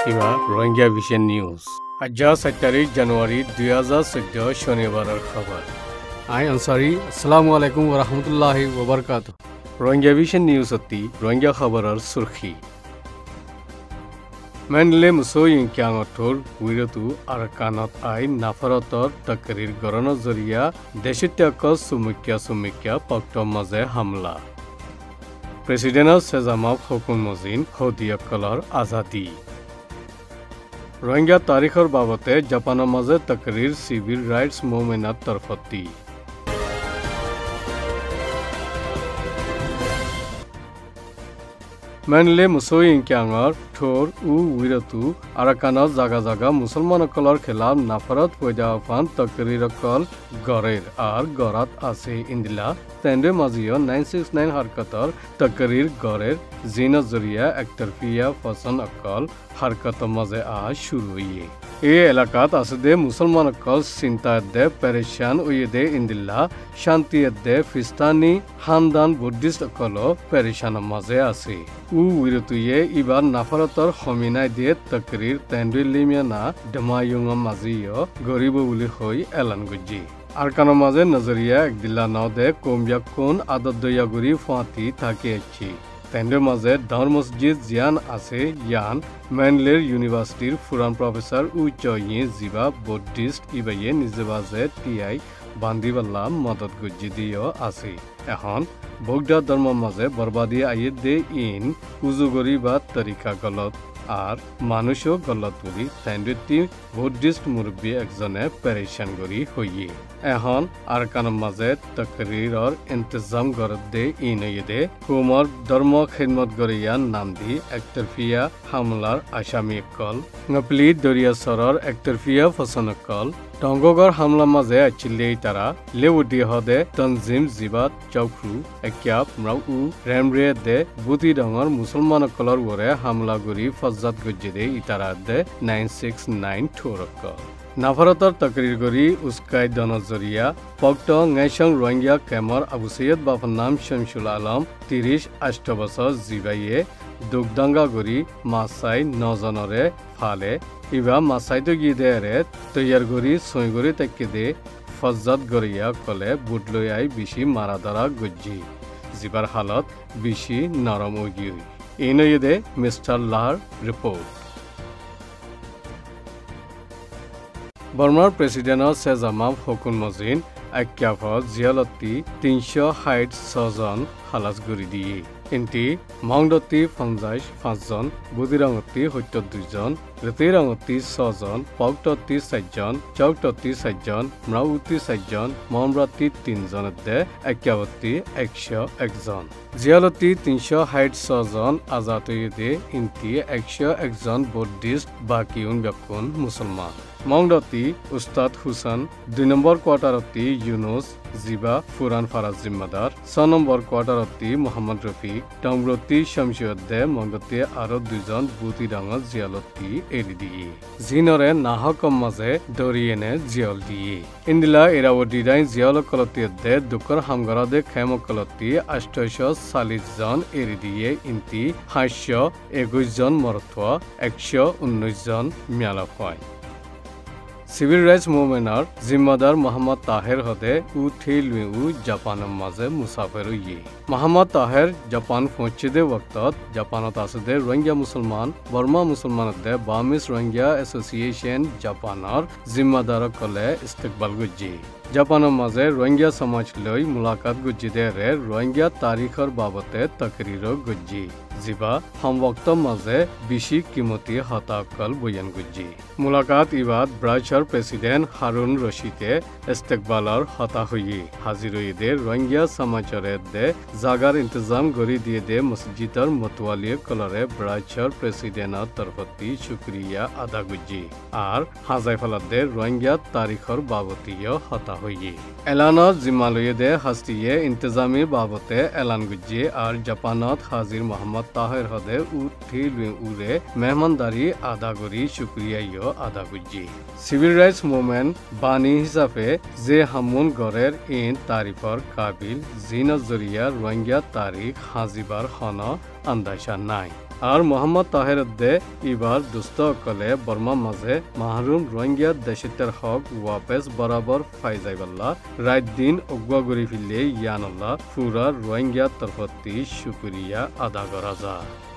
কিবা Rohingya vision news আজ 7 তারিখ জানুয়ারি 2014 শনিবারের খবর আই আনসারি আসসালামু আলাইকুম ওয়া রাহমাতুল্লাহি ওয়া বারাকাতুহু রোহিঙ্গা ভিশন নিউজ অতি রোহিঙ্গা খবরের সুরখি মেনলে মুসোইন ক্যাঙঠোর উইরতু আর কানত আই নাফরতর তকরির গরণ জরিয়া দেশত্যাক সুমিক্যা পক্টর মাঝে হামলা প্রেসিডেন্ট সেজামাব হুকুম মজিন হদিয়কলর আজাদি রোহিঙ্গা তারিখর বাবতে জাপানের মাঝে তকরির সিভিল রাইটস মুভমেন্টের তরফতি মেনলে মুসোইন ক্যাঙর ঠোর উইরতু আরাকানত জাগা মুসলমানকলর খেলাফ নাফরত পয়দা আফান তকরিরকল গড়ের আর গড়াত আছে ইন্দিলা তেন্ডে মাজিও 969 হারকতর তকরির গড়ের জিন জরিয়া একতরফিয়া ফসন অকল হারকত মাঝে শুরু হইয়ে এই এলাকাত আছে দে মুসলমান অকল চিন্তায় দে পেরেশান উইয়ে দে ইন্দিল্লা শান্তি দে ফিস্তানি হানদান বুদ্ধিস্ট অকল পেরেশান মাঝে আছে উইরতুয়ে ইবার নাফরতর হমিনাই দিয়ে তকরির তেন্ডে লিমিয়ানা ডমায়ুঙ মাজিও গরিব বুলি হই এলান গুজি আরকানোর মাঝে নজরিয়া একদিল্লা নাও দে কমবিয়া কোন আদত দয়াগুড়ি ফাঁতি থাকে এসছি তেন্ডের মাঝে ধর মসজিদ জিয়ান আছে ইয়ান মেনলের ইউনিভার্সিটির ফুরান প্রফেসর উচ্চয়ে জিবা বুদ্ধিস্ট ইবাইয়ে নিজে বাজে টিআই বান্দিবাল্লা মদত গুজি দিয়েও আছে এখন বৌদ্ধ ধর্মের মাঝে বরবাদি আইয়ে দে ইন উজুগরি বা তরিকা গলত আর মানুষও গলত বলি তেন্ডেটি বুদ্ধিস্ট মুরব্বী একজনে পেরেশান করি হইয়ে এখন আরকানোর মাঝে তকরিরর ইন্তজাম গরত দে ইনয়ে দে কুমর ধর্ম খিদমত গরিয়ান নাম দি একতরফিয়া হামলার আসামি কল নপলি দরিয়া সরর একতরফিয়া ফসন কল টঙ্গগর হামলা মাঝে আচিলে তারা লেউডি হদে তনজিম জিবাত চৌফু একিয়াব মরাউ রেমরে দে বুতি ডঙর মুসলমান কলর ওরে হামলা গরি ফজ্জাত গজ্জে দে ইতারা দে 969 ঠোরক নাফরতর তকরির গরি উস্কাই দনজরিয়া পক্ট ngেশং রোহিঙ্গা কেমর আবু সৈয়দ বাফর নাম শমসুল আলম 38 বছর জিবাইয়ে দুগদাঙ্গা গরি মাসাই নজনরে ফালে ইবা মাসাইতো গিদেরে তৈয়ার গরি সই গরি তেকে দে ফজ্জাত গরিয়া কলে বুটলই আই বেশি মারা ধরা গজ্জি জিবার হালত বেশি নরম উগি ইনয়ে দে মিস্টার লার রিপোর্ট বর্মার প্রেসিডেন্ট সেজামাব হুকুম মজিন আক্যাফ জিয়ালতি 366 জন হালাস গরি দিয়ে ইন্টি মাংডতি 55 জন বুদিরাঙতি 72 জন রেতিরাঙতি 6 জন পগটতি 4 জন চৌকটতি 4 জন মরাউতি 4 জন মমরাতি 3 জন দে আক্যাবতি 101 জন জিয়ালতি 366 জন আজাতইদে ইন্টি 101 জন বুদ্ধিস্ট বাকিউন ব্যাকুন মুসলমান মংডতি উস্তাদ হুসেন 2 নম্বর কোয়ার্টারতি ইউনুস জিবা ফুরান ফারাজ জিম্মাদার 6 নম্বর কোয়ার্টারতি মোহাম্মদ রফিক টংব্রতি শামসিউদ্দে মংডতি আরো 2 জন বুতি ডাঙর জিয়ালতি এরি দিয়ে জিনরে নাহকম মাঝে দরিয়েনে জিয়াল দিয়ে ইন্দিলা এরাবতি ডাই জিয়াল কলতিয়দ্দে দুকর হামগরাদে খেম কলতি 840 জন এরি দিয়ে ইন্তি 521 জন মরত্ব 119 জন মিয়ালা হয় সিভিল রাইটস মুভমেন্টর জিম্মাদার মোহাম্মদ তাহের হদে জাপানের মাঝে মুসাফির ইয়ে মোহাম্মদ তাহের জাপান পৌঁছে দে ওক্তত জাপানত আছে দে রোহিঙ্গা মুসলমান বর্মা মুসলমান দে বামিস রোহিঙ্গা এসোসিয়েশন জাপানৰ জিম্মাদার কলে ইস্তেকবাল গুজি জাপানের মাঝে রোহিঙ্গা সমাজ লই মুলাকাত গুজি দে রে রোহিঙ্গা তারিখর বাবতে তকরির গুজি জিবা সমবক্ত মাঝে বেশি কিমতি হতাকল বয়ান গুজি মুলাকাত ইবাদ ব্রাজর প্রেসিডেন্ট হারুন রশিদে ইস্তেকবালর হতা হইয়ে হাজির হয়ে দে রোহিঙ্গা সমাজরে দে জাগার ইন্তজাম গরি দিয়ে দে মসজিদর মতওয়ালিয়ে কলরে ব্রাজর প্রেসিডেন্টর তরফতি শুক্রিয়া আদা গুজি আর হাজাই ফলাত দে রোহিঙ্গা তারিখর বাবতীয় হতা হইয়ে এলানত জিম্মালয়ে দে হাস্তিয়ে ইন্তজামি বাবতে এলান গুজি আর জাপানত হাজির মোহাম্মদ তাহের হদে উরে মেহমানদারি আদা করি শুক্রিয়া আদা গুজি সিভিল রাইটস মুভমেন্ট বাণী হিসাবে যে হামুন গড়ের ইন তারিফর কাবিল জিন জরিয়া রোহিঙ্গা তারিখ হাজিবার হন আন্দাজা নাই আর মোহাম্মদ তাহেরুদ্দে এবার দুস্থসকলে বর্মার মাঝে মাহরুম রোহিঙ্গা দেশিতার হক ওয়াপেস বরাবর ফাই যাইবাল্লা রাত দিন অগুয়া গড়ি ফিরলে ইয়ানল্লা পুরা রোহিঙ্গা তরফতি সুপুরিয়া আদা করা যায়।